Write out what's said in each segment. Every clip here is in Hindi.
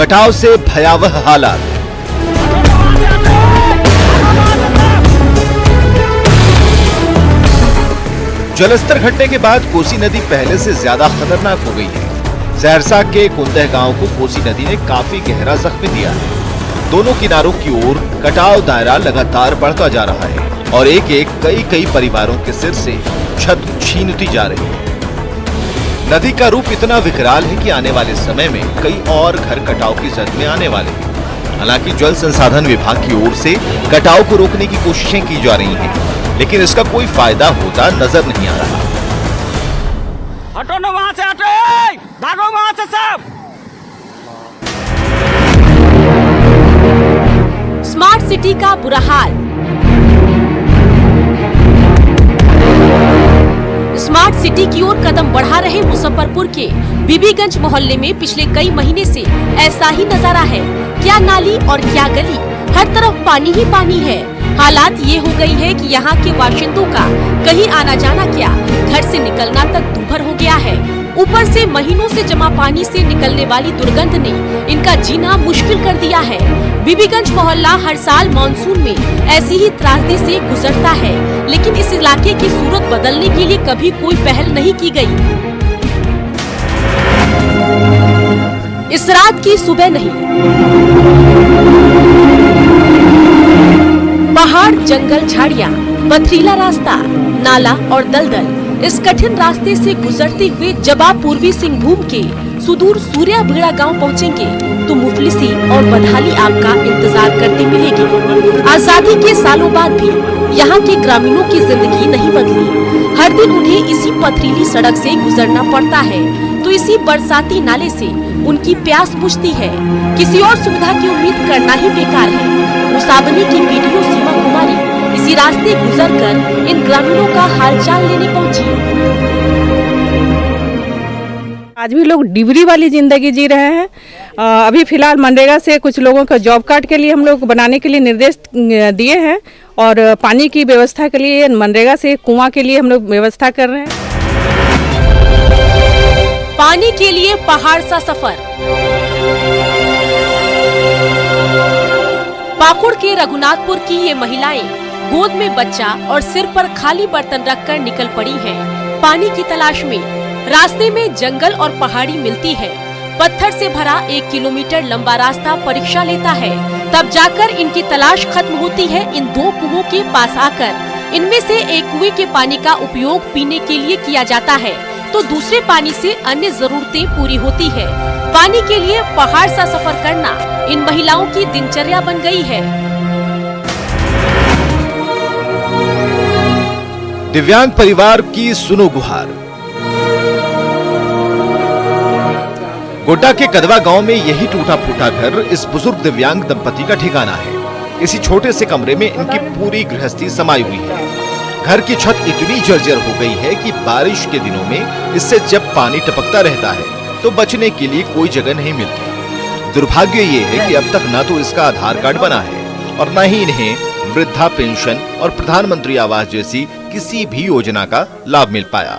कटाव से भयावह हालात। जलस्तर घटने के बाद कोसी नदी पहले से ज्यादा खतरनाक हो गई है। सहरसा के कुंदह गांव को कोसी नदी ने काफी गहरा जख्म दिया है। दोनों किनारों की ओर कटाव दायरा लगातार बढ़ता जा रहा है और एक एक कई परिवारों के सिर से छत छीनती जा रही है। नदी का रूप इतना विकराल है कि आने वाले समय में कई और घर कटाव की जद में आने वाले हैं। हालांकि जल संसाधन विभाग की ओर से कटाव को रोकने की कोशिशें की जा रही हैं, लेकिन इसका कोई फायदा होता नजर नहीं आ रहा। हटो ना वहां से, हटो, भागो वहां से सब। स्मार्ट सिटी का बुरा हाल। स्मार्ट सिटी की ओर कदम बढ़ा रहे मुजफ्फरपुर के बीबीगंज मोहल्ले में पिछले कई महीने से ऐसा ही नजारा है। क्या नाली और क्या गली, हर तरफ पानी ही पानी है। हालात ये हो गई है कि यहाँ के बाशिंदों का कहीं आना जाना क्या, घर से निकलना तक दूभर हो गया है। ऊपर से महीनों से जमा पानी से निकलने वाली दुर्गंध ने इनका जीना मुश्किल कर दिया है। बीबीगंज मोहल्ला हर साल मानसून में ऐसी ही त्रासदी से गुजरता है, लेकिन इस इलाके की सूरत बदलने के लिए कभी कोई पहल नहीं की गई। इस रात की सुबह नहीं, पहाड़, जंगल, झाड़ियाँ, पथरीला रास्ता, नाला और दलदल, इस कठिन रास्ते से गुजरते हुए जब आप पूर्वी सिंहभूम के सुदूर सूर्याभीड़ा गांव पहुंचेंगे तो मुफलिसी और बदहाली आपका इंतजार करती मिलेगी। आजादी के सालों बाद भी यहाँ के ग्रामीणों की जिंदगी नहीं बदली। हर दिन उन्हें इसी पथरीली सड़क से गुजरना पड़ता है, तो इसी बरसाती नाले से उनकी प्यास बुझती है। किसी और सुविधा की उम्मीद करना ही बेकार है। मुसाबनी की वीडियो सीमा कुमारी इसी रास्ते गुजरकर इन ग्रामीणों का हालचाल लेने पहुंची। आज भी लोग डिबरी वाली जिंदगी जी रहे हैं। अभी फिलहाल मनरेगा से कुछ लोगों का जॉब कार्ड के लिए हम लोग बनाने के लिए निर्देश दिए हैं और पानी की व्यवस्था के लिए मनरेगा से कुआं के लिए हम लोग व्यवस्था कर रहे हैं। पानी के लिए पहाड़ सा सफर। पाकुड़ के रघुनाथपुर की ये महिलाएं गोद में बच्चा और सिर पर खाली बर्तन रखकर निकल पड़ी हैं पानी की तलाश में। रास्ते में जंगल और पहाड़ी मिलती है। पत्थर से भरा 1 किलोमीटर लंबा रास्ता परीक्षा लेता है, तब जाकर इनकी तलाश खत्म होती है इन 2 कुओं के पास आकर। इनमें से एक कुएं के पानी का उपयोग पीने के लिए किया जाता है, तो दूसरे पानी से अन्य जरूरतें पूरी होती है। पानी के लिए पहाड़ सा सफर करना इन महिलाओं की दिनचर्या बन गई है। दिव्यांग परिवार की सुनो गुहार। गोड्डा के कदवा गांव में यही टूटा फूटा घर इस बुजुर्ग दिव्यांग दंपति का ठिकाना है। इसी छोटे से कमरे में इनकी पूरी गृहस्थी समाई हुई है। घर की छत इतनी जर्जर हो गई है कि बारिश के दिनों में इससे जब पानी टपकता रहता है तो बचने के लिए कोई जगह नहीं मिलती। दुर्भाग्य ये है कि अब तक न तो इसका आधार कार्ड बना है और न ही इन्हें वृद्धा पेंशन और प्रधानमंत्री आवास जैसी किसी भी योजना का लाभ मिल पाया।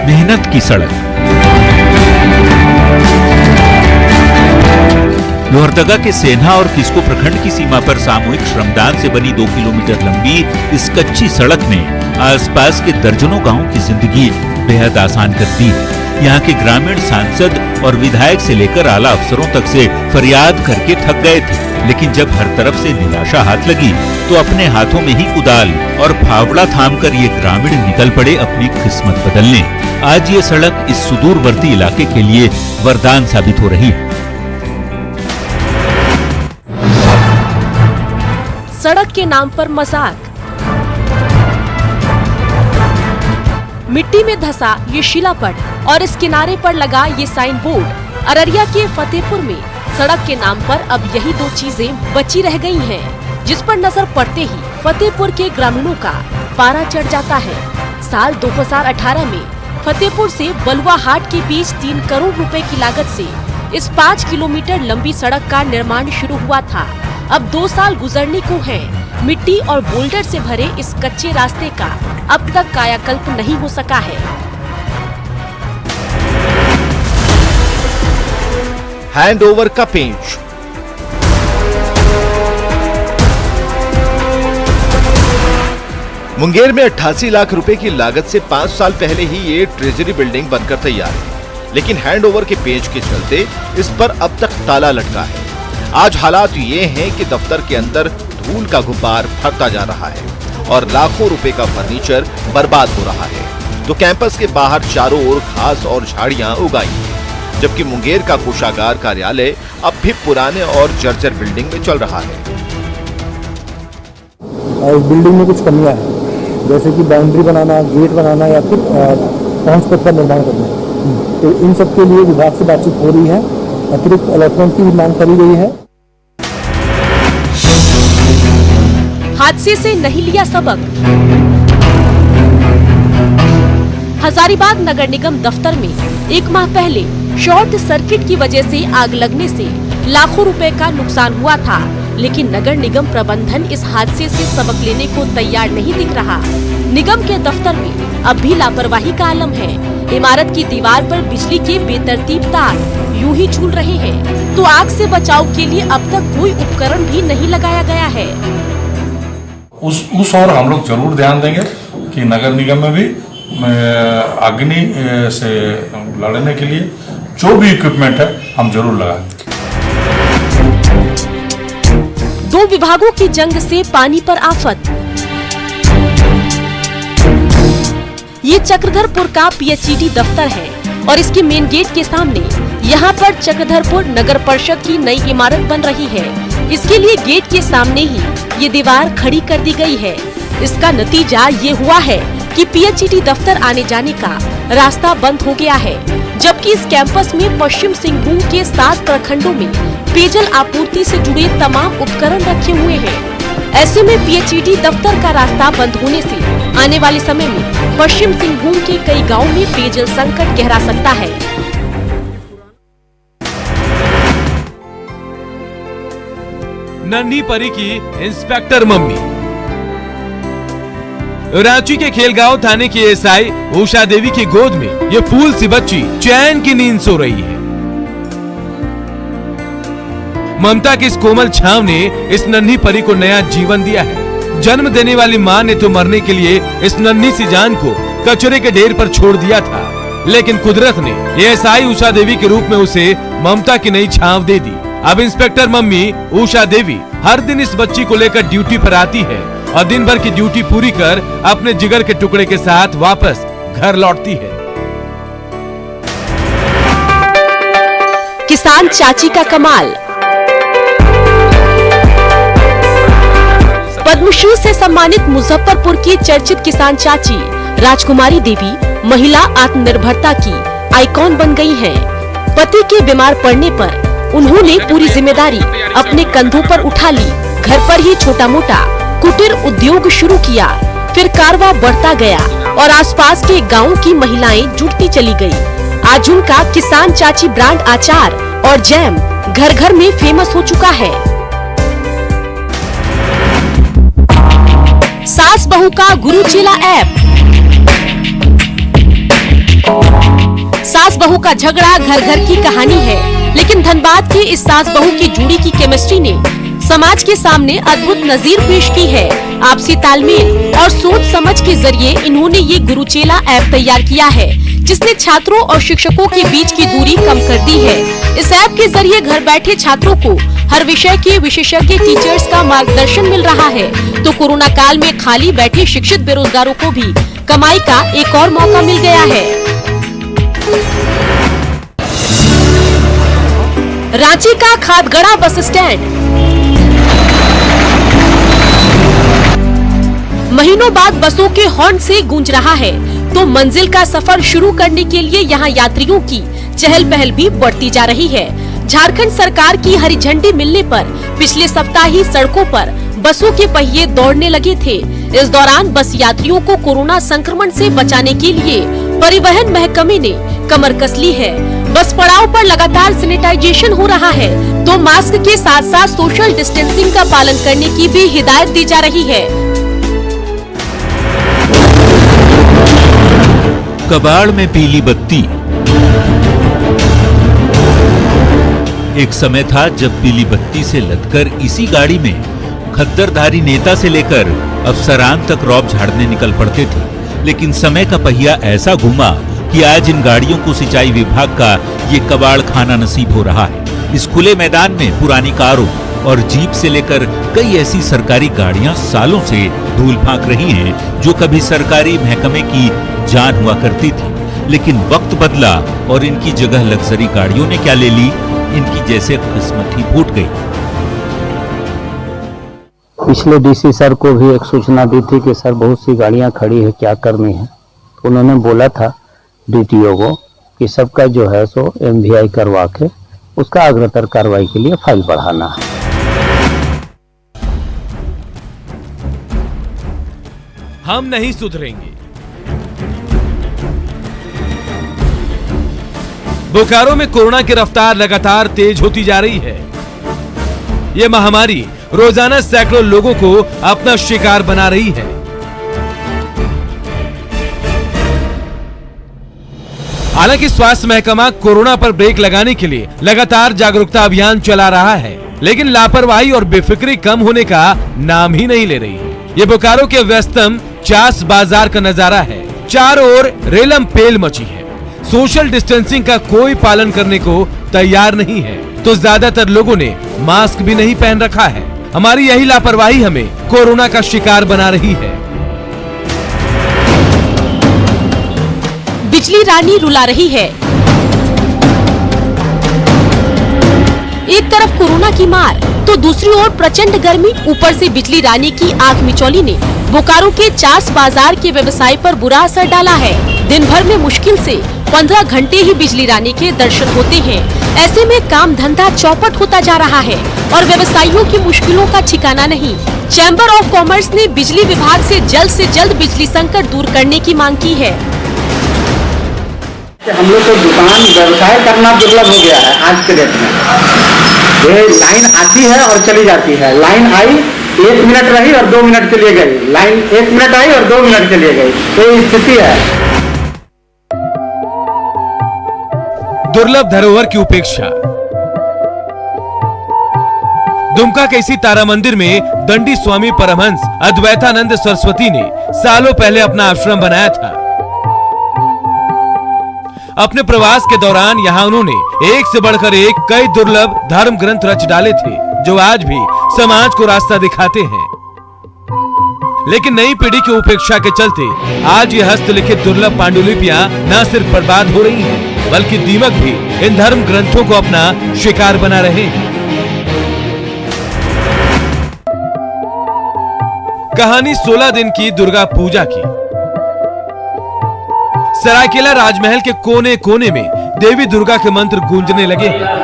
मेहनत की सड़क। लोहरदगा के सेन्हा और किस्को प्रखंड की सीमा पर सामूहिक श्रमदान से बनी 2 किलोमीटर लंबी इस कच्ची सड़क ने आसपास के दर्जनों गांवों की जिंदगी बेहद आसान कर दी। यहाँ के ग्रामीण सांसद और विधायक से लेकर आला अफसरों तक से फरियाद करके थक गए थे, लेकिन जब हर तरफ से निराशा हाथ लगी तो अपने हाथों में ही कुदाल और फावड़ा थामकर ये ग्रामीण निकल पड़े अपनी किस्मत बदलने। आज ये सड़क इस सुदूरवर्ती इलाके के लिए वरदान साबित हो रही है। सड़क के नाम पर मजाक। मिट्टी में धंसा ये शिलापट और इस किनारे पर लगा ये साइन बोर्ड। अररिया के फतेहपुर में सड़क के नाम पर अब यही 2 चीजें बची रह गई हैं, जिस पर नजर पड़ते ही फतेहपुर के ग्रामीणों का पारा चढ़ जाता है। साल 2018 में फतेहपुर से बलुआ हाट के बीच 3 करोड़ रुपए की लागत से इस 5 किलोमीटर लंबी सड़क का निर्माण शुरू हुआ था। अब 2 साल गुजरने को हैं। मिट्टी और बोल्डर से भरे इस कच्चे रास्ते का अब तक कायाकल्प नहीं हो सका है। हैंडओवर का पेंच। मुंगेर में 88 लाख रुपए की लागत से 5 साल पहले ही ये ट्रेजरी बिल्डिंग बनकर तैयार है, लेकिन हैंडओवर के पेंच के चलते इस पर अब तक ताला लटका है। आज हालात ये हैं कि दफ्तर के अंदर धूल का गुब्बार फटता जा रहा है और लाखों रुपए का फर्नीचर बर्बाद हो रहा है। तो कैंपस के बाहर चारों ओर घास और झाड़ियां उगाई हैं, जबकि मुंगेर का कोषागार कार्यालय अब भी पुराने और जर्जर बिल्डिंग में चल रहा है। इस बिल्डिंग में कुछ कमियां हैं, जैसे कि बाउंड्री बनाना, गेट बनाना या फिर पहुंच पथ का निर्माण करना। तो इन सब के लिए विभाग से बातचीत हो रही है, अतिरिक्त अलॉटमेंट की भी मांग करी गई है। हादसे से नहीं लिया सबक। हजारीबाग नगर निगम दफ्तर में 1 माह पहले शॉर्ट सर्किट की वजह से आग लगने से लाखों रुपए का नुकसान हुआ था, लेकिन नगर निगम प्रबंधन इस हादसे से सबक लेने को तैयार नहीं दिख रहा। निगम के दफ्तर में अब भी लापरवाही का आलम है। इमारत की दीवार पर बिजली के बेतरतीब तार यूं ही झूल रहे हैं, तो आग से बचाव के लिए अब तक कोई उपकरण भी नहीं लगाया गया है। उस और हम लोग जरूर ध्यान देंगे कि नगर निगम में भी अग्नि से लड़ने के लिए जो भी इक्विपमेंट है हम जरूर लगाएंगे। 2 विभागों की जंग से पानी पर आफत। ये चक्रधरपुर का पीएचईडी दफ्तर है और इसके मेन गेट के सामने यहाँ पर चक्रधरपुर नगर परिषद की नई इमारत बन रही है। इसके लिए गेट के सामने ही ये दीवार खड़ी कर दी गई है। इसका नतीजा ये हुआ है कि पीएचईडी दफ्तर आने जाने का रास्ता बंद हो गया है, जबकि इस कैंपस में पश्चिम सिंहभूम के 7 प्रखंडों में पेयजल आपूर्ति से जुड़े तमाम उपकरण रखे हुए हैं। ऐसे में पीएचईडी दफ्तर का रास्ता बंद होने से आने वाले समय में पश्चिम सिंहभूम के कई गांवों में पेयजल संकट गहरा सकता है। नन्ही परी की इंस्पेक्टर मम्मी। रांची के खेलगांव थाने की एसआई उषा देवी की गोद में ये फूल सी बच्ची चैन की नींद सो रही है। ममता की इस कोमल छांव ने इस नन्ही परी को नया जीवन दिया है। जन्म देने वाली मां ने तो मरने के लिए इस नन्ही सी जान को कचरे के ढेर पर छोड़ दिया था, लेकिन कुदरत ने एसआई उषा देवी के रूप में उसे ममता की नई छांव दे दी। अब इंस्पेक्टर मम्मी उषा देवी हर दिन इस बच्ची को लेकर ड्यूटी पर आती है और दिन भर की ड्यूटी पूरी कर अपने जिगर के टुकड़े के साथ वापस घर लौटती है। किसान चाची का कमाल। पद्मश्री से सम्मानित मुजफ्फरपुर की चर्चित किसान चाची राजकुमारी देवी महिला आत्मनिर्भरता की आइकॉन बन गई हैं। पति के बीमार पड़ने पर उन्होंने पूरी जिम्मेदारी अपने कंधों पर उठा ली। घर पर ही छोटा मोटा कुटीर उद्योग शुरू किया, फिर कारवां बढ़ता गया और आसपास के गांवों की महिलाएं जुड़ती चली गई। आज उनका किसान चाची ब्रांड अचार और जैम घर घर में फेमस हो चुका है। सास बहू का गुरु चेला ऐप। सास बहू का झगड़ा घर घर की कहानी है, लेकिन धनबाद की इस सास बहू की जोड़ी की केमिस्ट्री ने समाज के सामने अद्भुत नजीर पेश की है। आपसी तालमेल और सोच समझ के जरिए इन्होंने ये गुरु चेला ऐप तैयार किया है, जिसने छात्रों और शिक्षकों के बीच की दूरी कम कर दी है। इस ऐप के जरिए घर बैठे छात्रों को हर विषय के विशेषज्ञ टीचर्स का मार्गदर्शन मिल रहा है, तो कोरोना काल में खाली बैठे शिक्षित बेरोजगारों को भी कमाई का एक और मौका मिल गया है। रांची का खादगड़ा बस स्टैंड। महीनों बाद बसों के हॉर्न से गूंज रहा है, तो मंजिल का सफर शुरू करने के लिए यहाँ यात्रियों की चहल पहल भी बढ़ती जा रही है। झारखंड सरकार की हरी झंडी मिलने पर पिछले सप्ताह ही सड़कों पर बसों के पहिए दौड़ने लगे थे। इस दौरान बस यात्रियों को कोरोना संक्रमण से बचाने के लिए परिवहन महकमे ने कमर कस ली है। बस पड़ाव पर लगातार सैनिटाइजेशन हो रहा है, तो मास्क के साथ साथ सोशल डिस्टेंसिंग का पालन करने की भी हिदायत दी जा रही है। कबाड़ में पीली बत्ती। एक समय था जब पीली बत्ती से लदकर इसी गाड़ी में खद्दरधारी नेता से लेकर अफसरान तक रौब झाड़ने निकल पड़ते थे। लेकिन समय का पहिया ऐसा घूमा कि आज इन गाड़ियों को सिंचाई विभाग का ये कबाड़ खाना नसीब हो रहा है। इस खुले मैदान में पुरानी कारों और जीप से लेकर कई ऐसी सरकारी गाड़ियां सालों से धूल फांक रही हैं जो कभी सरकारी महकमे की जान हुआ करती थी। लेकिन वक्त बदला और इनकी जगह लग्जरी गाड़ियों ने क्या ले ली, इनकी जैसे किस्मत ही फूट गई। पिछले डीसी सर को भी एक सूचना दी थी कि सर बहुत सी गाड़ियां खड़ी है, क्या करनी है। तो उन्होंने बोला था डीटीओ को कि सबका जो है सो एमवीआई करवा के उसका अग्रतर कार्रवाई के लिए फाइल बढ़ाना है। हम नहीं सुधरेंगे। बोकारो में कोरोना की रफ्तार लगातार तेज होती जा रही है। ये महामारी रोजाना सैकड़ों लोगों को अपना शिकार बना रही है। हालांकि स्वास्थ्य महकमा कोरोना पर ब्रेक लगाने के लिए लगातार जागरूकता अभियान चला रहा है, लेकिन लापरवाही और बेफिक्री कम होने का नाम ही नहीं ले रही है। ये बोकारो के व्यस्तम चास बाजार का नजारा है। चारों ओर रेलम पेल मची है। सोशल डिस्टेंसिंग का कोई पालन करने को तैयार नहीं है, तो ज्यादातर लोगों ने मास्क भी नहीं पहन रखा है। हमारी यही लापरवाही हमें कोरोना का शिकार बना रही है। बिजली रानी रुला रही है। एक तरफ कोरोना की मार तो दूसरी ओर प्रचंड गर्मी, ऊपर से बिजली रानी की आंख मिचौली ने बोकारो के चास बाजार के व्यवसाय पर बुरा असर डाला है। दिन भर में मुश्किल से 15 घंटे ही बिजली रानी के दर्शन होते हैं। ऐसे में काम धंधा चौपट होता जा रहा है और व्यवसायियों की मुश्किलों का ठिकाना नहीं। चैम्बर ऑफ कॉमर्स ने बिजली विभाग से जल्द बिजली संकट दूर करने की मांग की है। हम लोग को दुकान व्यवसाय करना दुर्लभ हो गया है आज के डेट में। ये लाइन आती है और चली जाती है। लाइन आई 1 मिनट रही और 2 मिनट के लिए गई, लाइन 1 मिनट आई और 2 मिनट के लिए गई, तो ये स्थिति है। दुर्लभ धरोहर की उपेक्षा। दुमका के इसी तारा मंदिर में दंडी स्वामी परमहंस अद्वैतानंद सरस्वती ने सालों पहले अपना आश्रम बनाया था। अपने प्रवास के दौरान यहाँ उन्होंने एक से बढ़कर एक कई दुर्लभ धर्म ग्रंथ रच डाले थे, जो आज भी समाज को रास्ता दिखाते हैं। लेकिन नई पीढ़ी की उपेक्षा के चलते आज ये हस्तलिखित दुर्लभ पांडुलिपियां न सिर्फ बर्बाद हो रही हैं, बल्कि दीमक भी इन धर्म ग्रंथों को अपना शिकार बना रहे हैं। कहानी 16 दिन की दुर्गा पूजा की। सरायकेला राजमहल के कोने कोने में देवी दुर्गा के मंत्र गूंजने लगे हैं।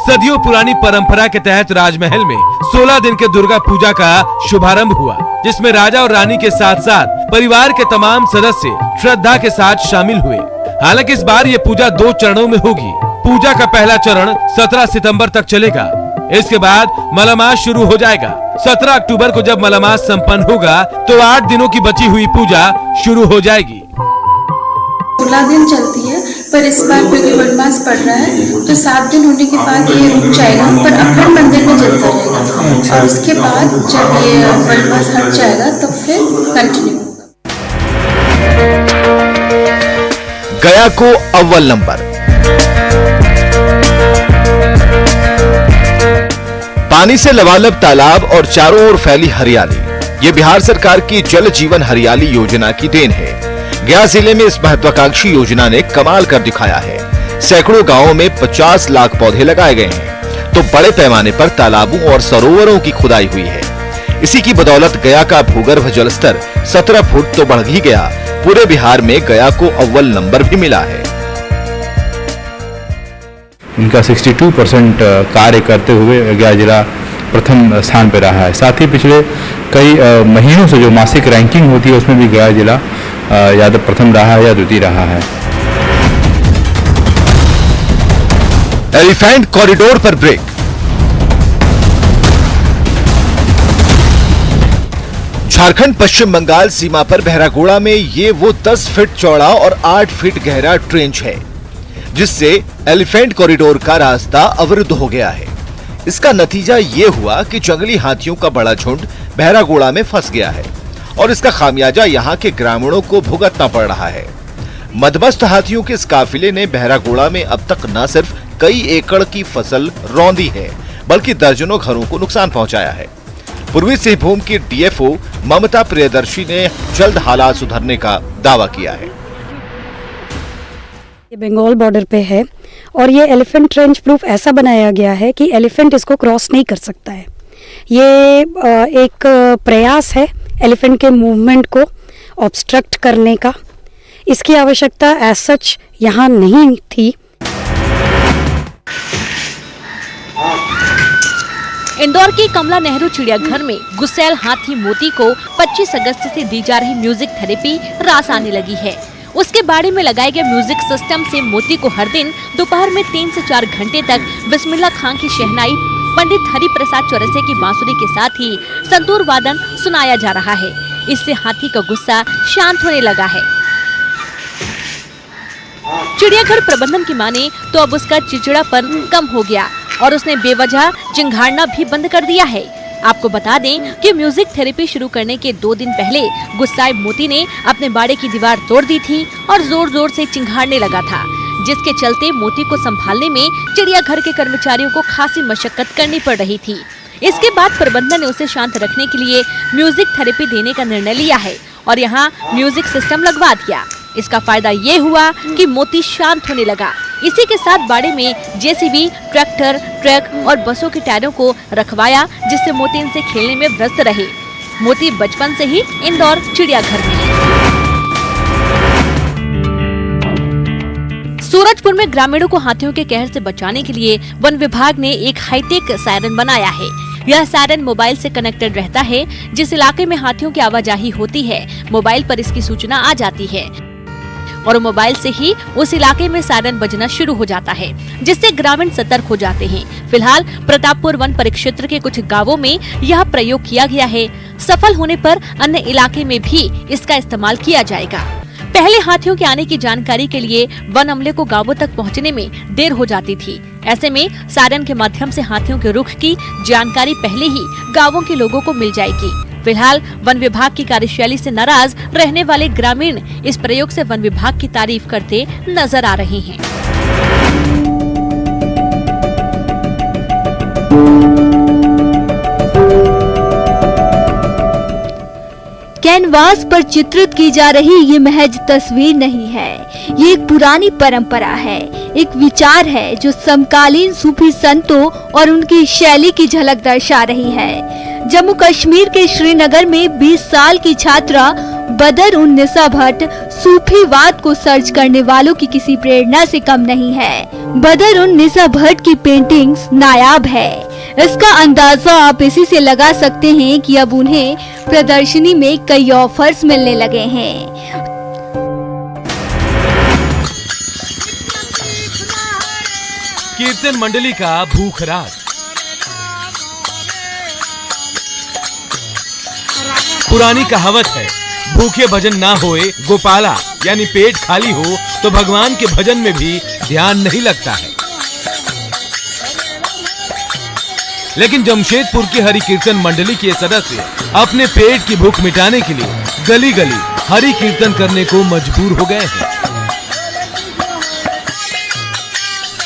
सदियों पुरानी परंपरा के तहत राजमहल में 16 दिन के दुर्गा पूजा का शुभारंभ हुआ, जिसमें राजा और रानी के साथ साथ परिवार के तमाम सदस्य श्रद्धा के साथ शामिल हुए। हालांकि इस बार ये पूजा 2 चरणों में होगी। पूजा का पहला चरण 17 सितंबर तक चलेगा। इसके बाद मलमास शुरू हो जाएगा। 17 अक्टूबर को जब मलमास संपन्न होगा तो 8 दिनों की बची हुई पूजा शुरू हो जाएगी। 16 दिन चलती है, पर इस बार क्योंकि मलमास पड़ रहा है तो 7 दिन होने के बाद ये रुक जाएगा, पर अखंड मंदिर में चलता रहेगा। और उसके बाद जब ये मलमास हट जाएगा तो फिर कंटिन्यू होगा। गया को अव्वल नंबर। पानी से लबालब तालाब और चारों ओर फैली हरियाली, ये बिहार सरकार की जल जीवन हरियाली योजना की देन है। गया जिले में इस महत्वाकांक्षी योजना ने कमाल कर दिखाया है। सैकड़ों गांवों में 50 लाख पौधे लगाए गए हैं, तो बड़े पैमाने पर तालाबों और सरोवरों की खुदाई हुई है। इसी की बदौलत गया का भूगर्भ जलस्तर 17 फुट तो बढ़ ही गया। पूरे बिहार में गया को अव्वल नंबर भी मिला है। इनका 62% कार्य करते हुए गया जिला प्रथम स्थान पर रहा है। साथ ही पिछले कई महीनों से जो मासिक रैंकिंग होती है उसमें भी गया जिला या तो प्रथम रहा है या द्वितीय रहा है। एलिफेंट कॉरिडोर पर ब्रेक। झारखंड पश्चिम बंगाल सीमा पर बहरागोड़ा में ये वो 10 फीट चौड़ा और 8 फीट गहरा ट्रेंच है जिससे एलिफेंट कॉरिडोर का रास्ता अवरुद्ध हो गया है। इसका नतीजा ये हुआ कि जंगली हाथियों का बड़ा झुंड बहरागोड़ा में फंस गया है और इसका खामियाजा यहाँ के ग्रामीणों को भुगतना पड़ रहा है। मदमस्त हाथियों के इस काफिले ने बहरागोड़ा में अब तक न सिर्फ कई एकड़ की फसल रौंदी है, बल्कि दर्जनों घरों को नुकसान पहुंचाया है। पूर्वी सिंहभूम की डीएफओ ममता प्रियदर्शी ने जल्द हालात सुधरने का दावा किया है। ये बंगाल बॉर्डर पे है और ये एलिफेंट रेंज प्रूफ ऐसा बनाया गया है कि एलिफेंट इसको क्रॉस नहीं कर सकता है। ये एक प्रयास है एलिफेंट के मूवमेंट को ऑब्स्ट्रक्ट करने का। इसकी आवश्यकता एज सच यहाँ नहीं थी। इंदौर के कमला नेहरू चिड़ियाघर में गुस्सैल हाथी मोती को 25 अगस्त से दी जा रही म्यूजिक थेरेपी रास आने लगी है। उसके बाड़े में लगाए गए म्यूजिक सिस्टम से मोती को हर दिन दोपहर में 3 से 4 घंटे तक बिस्मिल्लाह खां की शहनाई, पंडित हरि प्रसाद चौरसिया की बांसुरी के साथ ही संतूर वादन सुनाया जा रहा है। इससे हाथी का गुस्सा शांत होने लगा है। चिड़ियाघर प्रबंधन की माने तो अब उसका चिड़चिड़ापन कम हो गया और उसने बेवजह चिंघाड़ना भी बंद कर दिया है। आपको बता दें कि म्यूजिक थेरेपी शुरू करने के 2 दिन पहले गुस्साए मोती ने अपने बाड़े की दीवार तोड़ दी थी और जोर जोर से चिंघाड़ने लगा था, जिसके चलते मोती को संभालने में चिड़ियाघर के कर्मचारियों को खासी मशक्कत करनी पड़ रही थी। इसके बाद प्रबंधन ने उसे शांत रखने के लिए म्यूजिक थेरेपी देने का निर्णय लिया है और यहाँ म्यूजिक सिस्टम लगवा दिया। इसका फायदा ये हुआ कि मोती शांत होने लगा। इसी के साथ बाड़े में जेसीबी, ट्रैक्टर, ट्रक और बसों के टायरों को रखवाया, जिससे मोती इनसे खेलने में व्यस्त रहे। मोती बचपन से ही इंदौर चिड़ियाघर में है। सूरजपुर में ग्रामीणों को हाथियों के कहर से बचाने के लिए वन विभाग ने एक हाईटेक सायरन बनाया है। यह सायरन मोबाइल से कनेक्टेड रहता है। जिस इलाके में हाथियों की आवाजाही होती है, मोबाइल पर इसकी सूचना आ जाती है और मोबाइल से ही उस इलाके में सायरन बजना शुरू हो जाता है, जिससे ग्रामीण सतर्क हो जाते हैं। फिलहाल प्रतापपुर वन परिक्षेत्र के कुछ गांवों में यह प्रयोग किया गया है। सफल होने पर अन्य इलाके में भी इसका इस्तेमाल किया जाएगा। पहले हाथियों के आने की जानकारी के लिए वन अमले को गांवों तक पहुंचने में देर हो जाती थी। ऐसे में सायरन के माध्यम से हाथियों के रुख की जानकारी पहले ही गांवों के लोगों को मिल जाएगी। फिलहाल वन विभाग की कार्यशैली से नाराज रहने वाले ग्रामीण इस प्रयोग से वन विभाग की तारीफ करते नजर आ रहे हैं। कैनवास पर चित्रित की जा रही ये महज तस्वीर नहीं है, ये एक पुरानी परंपरा है, एक विचार है जो समकालीन सूफी संतों और उनकी शैली की झलक दर्शा रही है। जम्मू कश्मीर के श्रीनगर में 20 साल की छात्रा बदर उन निसा भट्ट सूफीवाद को सर्च करने वालों की किसी प्रेरणा से कम नहीं है। बदर उन निसा भट्ट की पेंटिंग्स नायाब है। इसका अंदाजा आप इसी से लगा सकते हैं कि अब उन्हें प्रदर्शनी में कई ऑफर्स मिलने लगे हैं। कीर्तन मंडली का भूख रात। पुरानी कहावत है, भूखे भजन ना होए गोपाला, यानी पेट खाली हो तो भगवान के भजन में भी ध्यान नहीं लगता है। लेकिन जमशेदपुर की हरि कीर्तन मंडली के सदस्य अपने पेट की भूख मिटाने के लिए गली गली हरि कीर्तन करने को मजबूर हो गए हैं।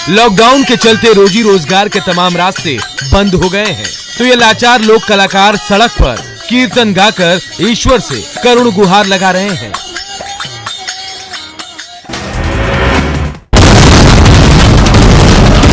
लॉकडाउन के चलते रोजी रोजगार के तमाम रास्ते बंद हो गए हैं, तो ये लाचार लोक कलाकार सड़क पर कीर्तन गाकर ईश्वर से करुण गुहार लगा रहे हैं।